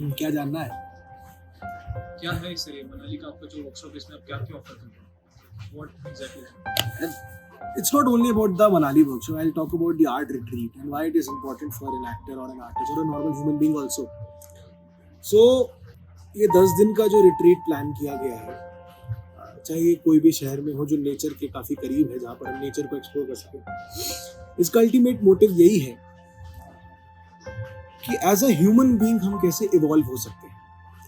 क्या जानना है? क्या है इस तरह मनाली का आपका जो वर्कशॉप, इसमें आप क्या क्या ऑफर करते हैं? What exactly? It's not only about the Manali workshop. I'll talk about the art retreat and why it is important for an actor or an artist or a normal human being also. So ये 10 दिन का जो retreat plan किया गया है, चाहे ये कोई भी शहर में हो जो नेचर के काफ़ी करीब है, जहाँ पर हम नेचर को एक्सप्लोर कर सकें, इसका अल्टीमेट मोटिव यही है कि एज अ ह्यूमन बीइंग हम कैसे इवॉल्व हो सकते हैं।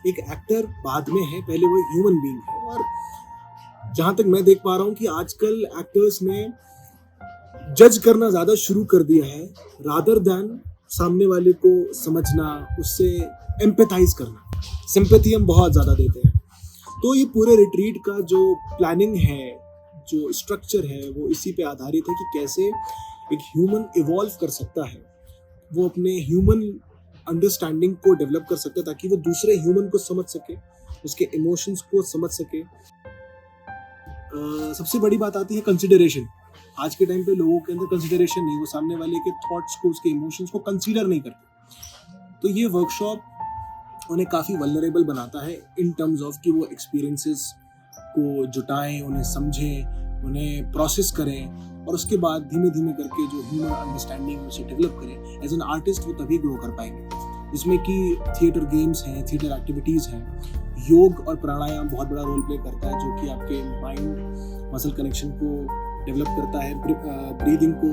एक एक्टर बाद में है, पहले वो एक ह्यूमन बीइंग है। और जहाँ तक मैं देख पा रहा हूँ कि आजकल एक्टर्स ने जज करना ज़्यादा शुरू कर दिया है रादर दैन सामने वाले को समझना, उससे एम्पैथाइज करना। सिंपैथी हम बहुत ज़्यादा देते हैं। तो ये पूरे रिट्रीट का जो प्लानिंग है, जो स्ट्रक्चर है, वो इसी पे आधारित है कि कैसे एक ह्यूमन इवॉल्व कर सकता है, वो अपने ह्यूमन अंडरस्टैंडिंग को डेवलप कर सकता है ताकि वो दूसरे ह्यूमन को समझ सके, उसके इमोशंस को समझ सके। सबसे बड़ी बात आती है कंसिडरेशन। आज के टाइम पे लोगों के अंदर कंसिडरेशन नहीं, वो सामने वाले के थॉट्स को, उसके इमोशंस को कंसीडर नहीं करते। तो ये वर्कशॉप उन्हें काफ़ी वल्नरेबल बनाता है इन टर्म्स ऑफ कि वो एक्सपीरियंसेस को जुटाएं, उन्हें समझें, उन्हें प्रोसेस करें और उसके बाद धीमे धीमे करके जो ह्यूमन अंडरस्टैंडिंग उसे डेवलप करें। एज एन आर्टिस्ट वो तभी ग्रो कर पाएंगे। जिसमें कि थिएटर गेम्स हैं, थिएटर एक्टिविटीज़ हैं, योग और प्राणायाम बहुत बड़ा रोल प्ले करता है, जो कि आपके माइंड मसल कनेक्शन को डेवलप करता है, ब्रीदिंग को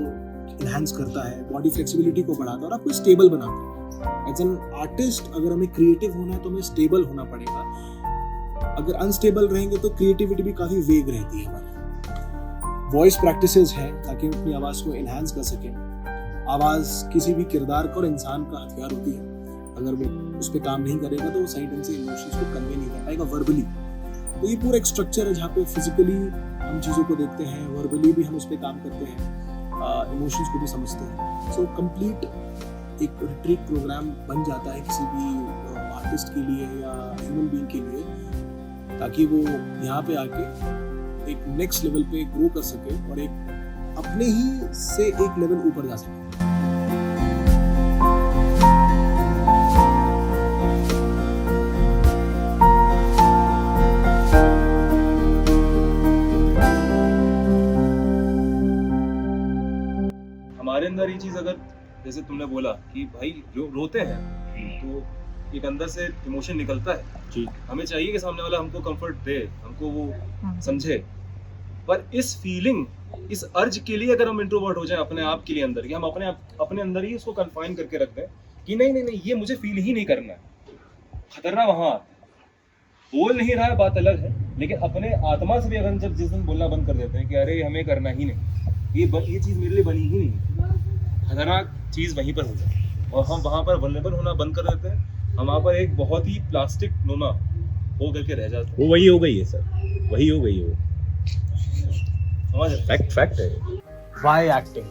इन्हांस करता है, बॉडी फ्लेक्सिबिलिटी को बढ़ाता है और आपको स्टेबल बनाता है। एज एन आर्टिस्ट अगर हमें क्रिएटिव होना है तो हमें स्टेबल होना पड़ेगा। अगर अनस्टेबल रहेंगे तो क्रिएटिविटी भी काफ़ी वेग रहती है हमारी। वॉइस प्रैक्टिसेस हैं ताकि हम अपनी आवाज़ को इन्हांस कर सकें। आवाज़ किसी भी किरदार का और इंसान का हथियार होती है। अगर वो उस पर काम नहीं करेगा तो वो सही ढंग से इमोशंस को कन्वे नहीं कर पाएगा वर्बली। तो ये पूरा एक स्ट्रक्चर है जहाँ पे फिजिकली हम चीज़ों को देखते हैं, वर्बली भी हम उस पर काम करते हैं, इमोशंस को भी समझते हैं। सो कंप्लीट एक रिट्रीट प्रोग्राम बन जाता है किसी भी आर्टिस्ट के लिए या ह्यूमन बीइंग के लिए, ताकि वो यहाँ पे आके एक नेक्स्ट लेवल पे ग्रो कर सके और एक अपने ही से एक लेवल ऊपर जा सके। हमारे अंदर ये चीज, अगर जैसे तुमने बोला कि भाई जो रोते हैं तो एक अंदर से इमोशन निकलता है जी। हमें चाहिए कि सामने वाला हमको कंफर्ट दे, हमको वो समझे। पर इस फीलिंग, इस अर्ज के लिए अगर हम इंट्रोवर्ट हो जाए अपने आप के लिए अंदर, कि हम अपने अंदर ही उसको कन्फाइन करके रख दें कि नहीं नहीं नहीं ये मुझे फील ही नहीं करना है, खतरा वहां बोल नहीं रहा है, बात अलग है। लेकिन अपने आत्मा से भी अगर जब जिस दिन बोलना बंद कर देते हैं कि अरे हमें करना ही नहीं, ये चीज मेरे लिए बनी ही नहीं, खतरनाक चीज वहीं पर हो जाए और हम वहां पर वल्नरेबल होना बंद कर देते हैं। हम वहां पर एक बहुत ही प्लास्टिक नुमा हो करके रह जाते हैं। वो वही हो गई है सर, वही हो गई है, समझ रहे? फैक्ट है। Why acting?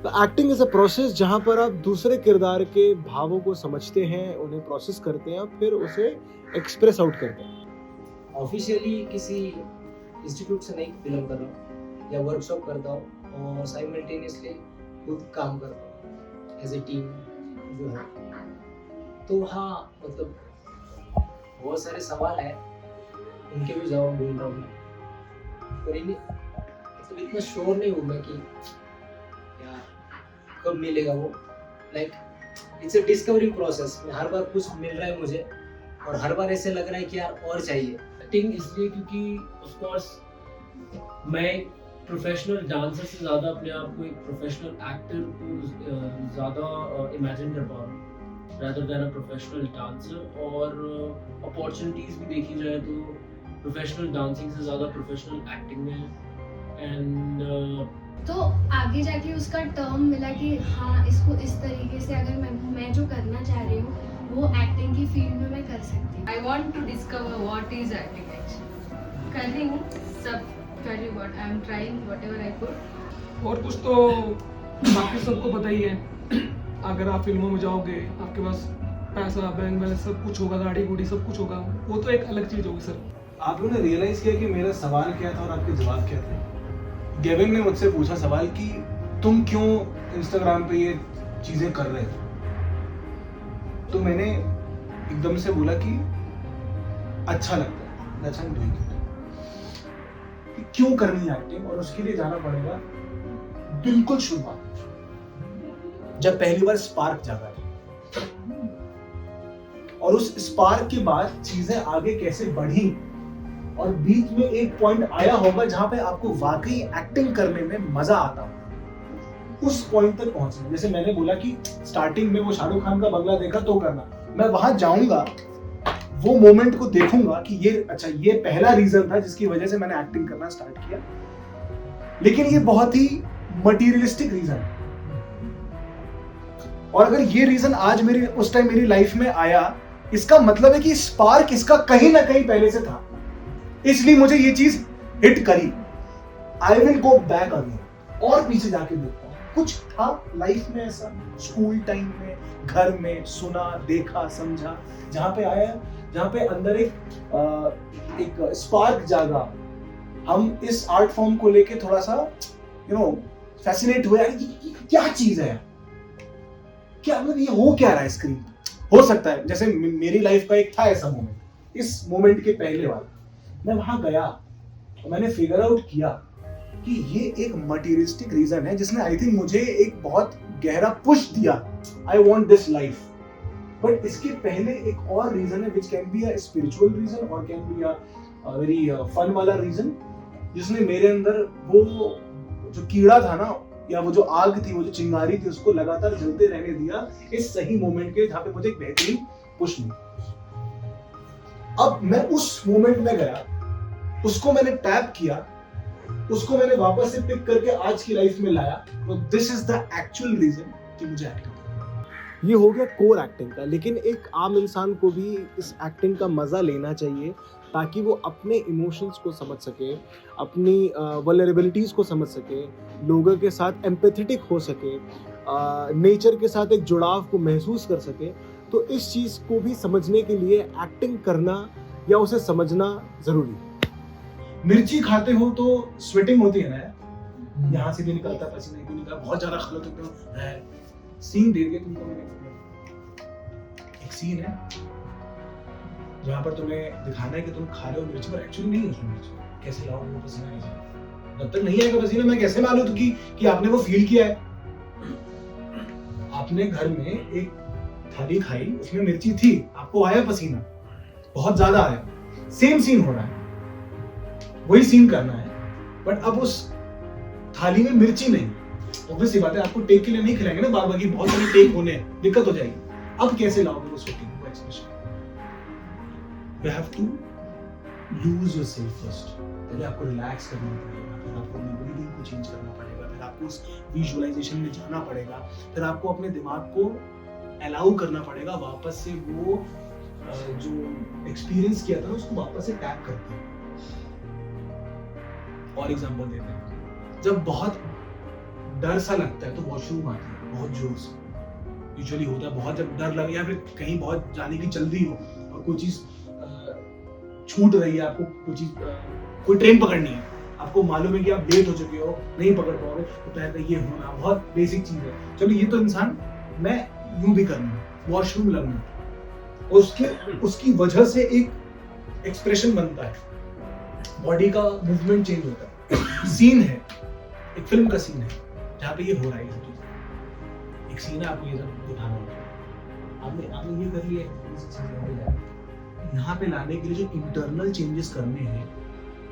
तो एक्टिंग इज अ प्रोसेस जहाँ पर आप दूसरे किरदार के भावों को समझते हैं, उन्हें प्रोसेस करते हैं और फिर उसे एक्सप्रेस आउट करते हैं। ऑफिशियली किसी इंस्टीट्यूट से नहीं फिल्म कर रहा हूँ या वर्कशॉप करता हूँ और साइमल्टेनियसली खुद काम करता हूँ एज ए टीम जो है। तो हाँ, मतलब बहुत सारे सवाल हैं, उनके भी जवाब ढूंढ रहा हूँ मैं। पर इन्हें मतलब इतना श्योर नहीं हूँ मैं कि यार कब मिलेगा वो। Like it's a discovering process. हर बार कुछ मिल रहा है मुझे और हर बार ऐसे लग रहा है कि यार और चाहिए। एक्टिंग इसलिए क्योंकि ऑफ कोर्स मैं एक प्रोफेशनल डांसर से ज़्यादा अपने आप को एक प्रोफेशनल एक्टर को ज़्यादा इमेजिन कर पा रहा हूँ rather than a professional dancer। और अपॉर्चुनिटीज़ भी देखी जाए तो प्रोफेशनल डांसिंग से ज़्यादा प्रोफेशनल एक्टिंग में है। एंड तो आगे जाके उसका टर्म मिला कि हाँ, इसको इस तरीके से अगर मैं जो करना चाह रही हूँ वो एक्टिंग की फील्ड में मैं कर सकती हूँ। I want to discover what is acting actually. कर रही हूँ, सब कर रही हूँ, but I am trying whatever I could. और कुछ तो बाकी सबको पता ही है। अगर आप फिल्मों में जाओगे, आपके पास पैसा, बैंक बैलेंस सब कुछ होगा, गाड़ी गुड़ी सब कुछ होगा, वो तो एक अलग चीज़ होगी सर। आप लोगों ने रियलाइज किया कि मेरा सवाल क्या था और आपके जवाब क्या थे? गेविन ने मुझसे पूछा सवाल कि तुम क्यों इंस्टाग्राम पे ये चीजें कर रहे हो? तो मैंने एकदम एकदम से बोला कि अच्छा लगता है, that's why I'm doing it. कि क्यों करनी है एक्टिंग, और उसके लिए जाना पड़ेगा बिल्कुल शुरुआत, जब पहली बार स्पार्क जागा है, और उस स्पार्क के बाद चीजें आगे कैसे बढ़ी, और बीच में एक पॉइंट आया होगा जहां पे आपको वाकई एक्टिंग करने में मजा आता हो, उस पॉइंट तक पहुंचना। जैसे मैंने बोला कि स्टार्टिंग में वो शाहरुख खान का बंगला देखा तो करना, मैं वहां जाऊंगा, वो मोमेंट को देखूंगा कि ये अच्छा, ये पहला रीजन था जिसकी वजह से मैंने एक्टिंग करना स्टार्ट किया, लेकिन ये बहुत ही मटीरियलिस्टिक रीजन है। और अगर ये रीजन आज मेरी उस टाइम मेरी लाइफ में आया, इसका मतलब है कि स्पार्क इसका कहीं ना कहीं पहले से था, इसलिए मुझे ये चीज हिट करी। I will go back again, और पीछे जाके देखता हूं कुछ था लाइफ में ऐसा, स्कूल टाइम में, घर में सुना, देखा, समझा, जहां पे आया, जहां पे अंदर एक स्पार्क जागा। हम इस आर्ट फॉर्म को लेके थोड़ा सा फैसिनेट हुए, ये क्या चीज है, क्या मतलब ये हो क्या रहा है स्क्रीन पे। हो सकता है जैसे मेरी लाइफ का एक था ऐसा मोमेंट, इस मोमेंट के पहले वाला, मैं वहां गया और मैंने फिगर आउट किया कि ये एक मटीरियलिस्टिक रीजन है जिसने आई थिंक मुझे एक बहुत गहरा पुश दिया, I want this life. But इसके पहले एक और रीजन है which can be a spiritual reason और can be a very fun वाला रीजन, जिसने मेरे अंदर वो जो कीड़ा था ना, या वो जो आग थी, वो जो चिंगारी थी, उसको लगातार जलते रहने दिया इस सही मोमेंट के जहां पे मुझे एक बेहतरीन पुश मिली। अब मैं उस मोमेंट में गया, उसको मैंने टैप किया, उसको मैंने वापस से पिक करके आज की लाइफ में लाया, तो this is the actual reason कि मुझे एक्टिंग करना। ये हो गया कोर एक्टिंग का, लेकिन एक आम इंसान को भी इस एक्टिंग का मजा लेना चाहिए ताकि वो अपने इमोशंस को समझ सके, अपनी वल्नरेबिलिटीज को समझ सके, लोगों के साथ एम्पैथेटिक हो सके, नेचर के साथ एक जुड़ाव को महसूस कर सके। तो इस चीज़ को भी समझने के लिए एक्टिंग करना या उसे समझना जरूरी है। मिर्ची खाते हो तो स्वेटिंग होती है ना, यहाँ से भी निकलता पसीना, भी निकलता, बहुत ज्यादा खा लो तो सीन दे दिया तुमको मैंने। एक सीन है जहाँ पर तुम्हें दिखाना है कि तुम खा रहे हो मिर्ची, पर एक्चुअली नहीं है उसमें मिर्ची। कैसे लाओगे वो पसीना नहीं जाएगा, जब तक नहीं आएगा पसीना मैं कैसे मालूम कि आपने वो फील किया है। आपने घर में एक थाली खाई, उसमें मिर्ची थी, आपको आया पसीना, बहुत ज्यादा आया, सेम सीन हो रहा है, वही सीन करना है, बट अब उस थाली में मिर्ची नहीं। ऑब्वियस सी बात है, आपको टेक के लिए नहीं खिलाएंगे ना बार बार, बहुत सारे टेक होने हैं, दिक्कत हो जाएगी। अब कैसे लाओगे वो स्वेटिंग को expression? You have to lose yourself first. पहले आपको रिलैक्स करना पड़ेगा, फिर आपको अपनी ब्रीदिंग को चेंज करना पड़ेगा, फिर आपको उस विजुअलाइजेशन में जाना पड़ेगा, फिर आपको अपने दिमाग को अलाउ करना पड़ेगा वापस से वो जो एक्सपीरियंस किया था ना उसको वापस से टैप करते हैं। और एग्जांपल देते हैं, जब बहुत डर सा लगता है तो वॉशरूम आती है बहुत जोर से, यूजुअली होता है बहुत, जब डर लगे या फिर कहीं बहुत जाने की जल्दी हो और कोई चीज छूट रही है, आपको कोई ट्रेन पकड़नी है, आपको मालूम है कि आप लेट हो चुके हो, नहीं पकड़ पाओगे, तो पहले ये होना बहुत बेसिक चीज है। चलो ये तो इंसान, मैं यूं भी करना, वॉशरूम लगना, उसकी वजह से एक एक्सप्रेशन बनता है, बॉडी का मूवमेंट चेंज होता है। सीन है, एक फिल्म का सीन है जहाँ पे ये हो रहा है, एक सीन है, आपको ये सब दिखाना होगा, आपने ये कर लिया, यहाँ पे लाने के लिए जो इंटरनल चेंजेस करने हैं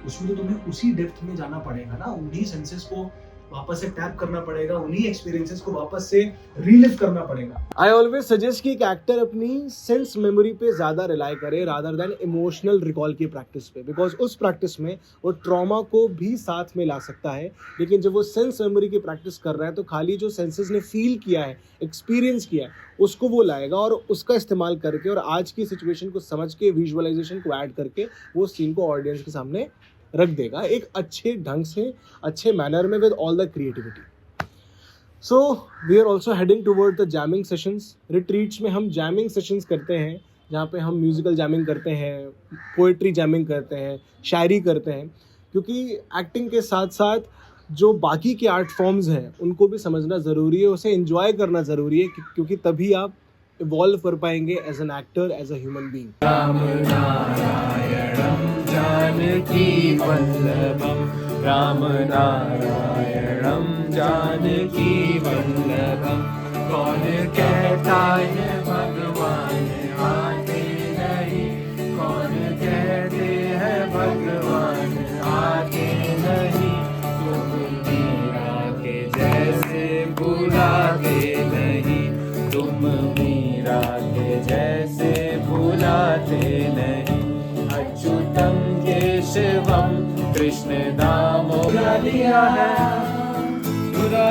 उसमें तो तुम्हें उसी डेप्थ में जाना पड़ेगा ना, उन्हीं सेंसेस को वापस से टैप करना पड़ेगा, उन्हीं एक्सपीरियंसेस को वापस से रीलिव करना पड़ेगा। आई ऑलवेज सजेस्ट कि एक एक्टर अपनी सेंस मेमोरी पे ज्यादा रिलाई करे रादर देन इमोशनल रिकॉल की प्रैक्टिस पे, बिकॉज उस प्रैक्टिस में वो ट्रॉमा को भी साथ में ला सकता है, लेकिन जब वो सेंस मेमोरी की प्रैक्टिस कर रहा है तो खाली जो सेंसेस ने फील किया है, एक्सपीरियंस किया है, उसको वो लाएगा और उसका इस्तेमाल करके और आज की सिचुएशन को समझ के विजुअलाइजेशन को ऐड करके वो सीन को ऑडियंस के सामने रख देगा एक अच्छे ढंग से, अच्छे मैनर में, with all the creativity. So we are also heading toward the jamming sessions. Retreats में हम जैमिंग सेशंस करते हैं जहाँ पे हम म्यूजिकल जैमिंग करते हैं, पोएट्री जैमिंग करते हैं, शायरी करते हैं, क्योंकि एक्टिंग के साथ साथ जो बाकी के आर्ट फॉर्म्स हैं उनको भी समझना ज़रूरी है, उसे एंजॉय करना ज़रूरी है, क्योंकि तभी आप इवॉल्व कर पाएंगे as an actor, as a human being. Ram नारायणं जानकी वल्लभं, राम नारायणं जानकी वल्लभं। कौन कहता है भगवान आते नहीं, कौन कहते हैं भगवान आते नहीं। तुम मीरा के जैसे बुलाते नहीं, तुम मीरा के जैसे बुलाते नहीं। अच्युतम केशवम कृष्ण दामो चुरा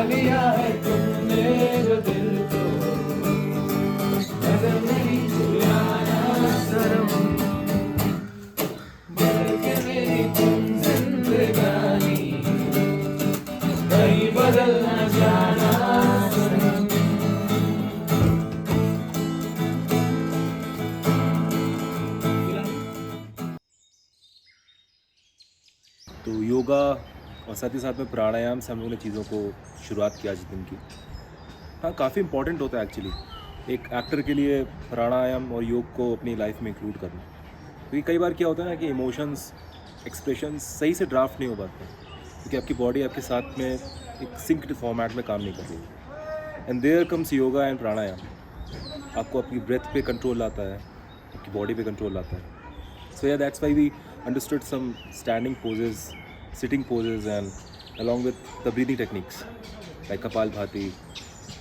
लिया है तुमने जो दिल को, नजर नहीं चुराना शर्म, बल्कि मेरी तुम जिंदगानी कहीं बदल न जाना सनम। तो योगा और साथ ही साथ में प्राणायाम से हम लोगों ने चीज़ों को शुरुआत किया आज दिन की। हाँ, काफ़ी इंपॉर्टेंट होता है एक्चुअली एक एक्टर के लिए प्राणायाम और योग को अपनी लाइफ में इंक्लूड करना, क्योंकि कई बार क्या होता है ना कि इमोशंस एक्सप्रेशंस सही से ड्राफ्ट नहीं हो पाते, क्योंकि आपकी बॉडी आपके साथ में एक सिंक्ड फॉर्मेट में काम नहीं कर रही। And there comes yoga and pranayama. आपको आपकी ब्रेथ पे कंट्रोल लाता है, आपकी बॉडी पे कंट्रोल लाता है। So yeah that's why we understood some standing poses, sitting poses, and along with the breathing techniques like Kapalbhati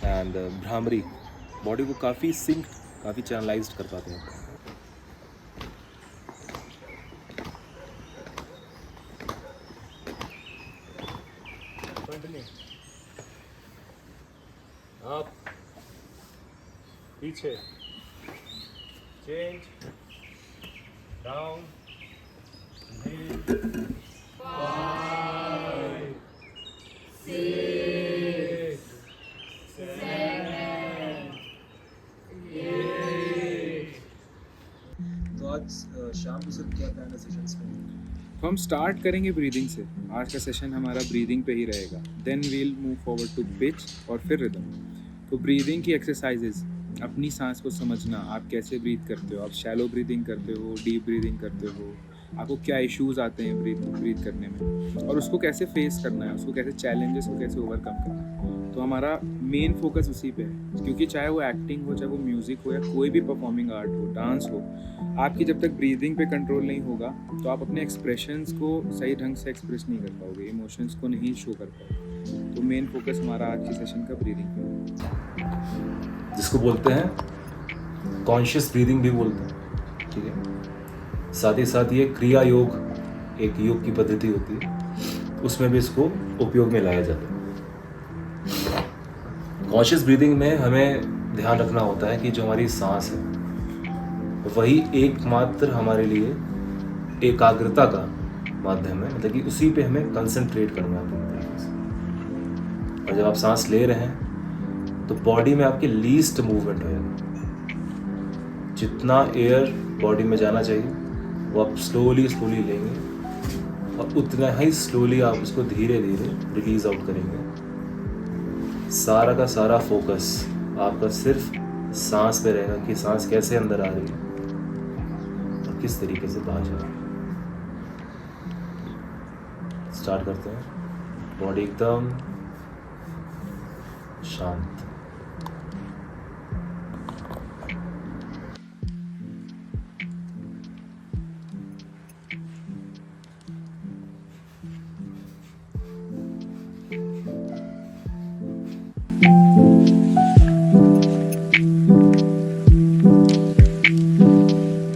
and Bhramari, body को काफ़ी synced, काफ़ी channelized कर पाते हैं। आप पीछे चेंज डाउन तो आज शाम को सर क्या प्लान है सेशंस में? तो हम स्टार्ट करेंगे ब्रीदिंग से। आज का सेशन हमारा ब्रीदिंग पे ही रहेगा। Then we'll move forward to pitch और फिर रिदम। तो ब्रीदिंग की एक्सरसाइजेज, अपनी सांस को समझना, आप कैसे ब्रीथ करते हो, आप शैलो ब्रीदिंग करते हो, डीप ब्रीदिंग करते हो, आपको क्या इश्यूज आते हैं ब्रीथ करने में, और उसको कैसे फेस करना है, उसको कैसे चैलेंजेस को कैसे ओवरकम करना है। तो हमारा मेन फोकस उसी पे है, क्योंकि चाहे वो एक्टिंग हो, चाहे वो म्यूज़िक हो, या कोई भी परफॉर्मिंग आर्ट हो, डांस हो, आपकी जब तक ब्रीदिंग पे कंट्रोल नहीं होगा तो आप अपने एक्सप्रेशंस को सही ढंग से एक्सप्रेस नहीं कर पाओगे, इमोशंस को नहीं शो कर पाओगे। तो मेन फोकस हमारा आज की सेशन का ब्रीदिंग पे है, जिसको बोलते हैं कॉन्शियस ब्रीदिंग भी बोलते हैं, ठीक है। साथ ही साथ ये क्रिया योग एक योग की पद्धति होती है, उसमें भी इसको उपयोग में लाया जाता है। कॉन्शियस ब्रीदिंग में हमें ध्यान रखना होता है कि जो हमारी सांस है वही एकमात्र हमारे लिए एकाग्रता का माध्यम है, मतलब कि उसी पे हमें कंसंट्रेट करना है पूरी तरीके से। और जब आप सांस ले रहे हैं तो बॉडी में आपके लीस्ट मूवमेंट होगा। जितना एयर बॉडी में जाना चाहिए वो आप स्लोली लेंगे और उतना ही स्लोली आप उसको धीरे धीरे रिलीज आउट करेंगे। सारा का सारा फोकस आपका सिर्फ सांस पे रहेगा कि सांस कैसे अंदर आ रही है और किस तरीके से बाहर जा रही है। स्टार्ट करते हैं। बॉडी एकदम शांत।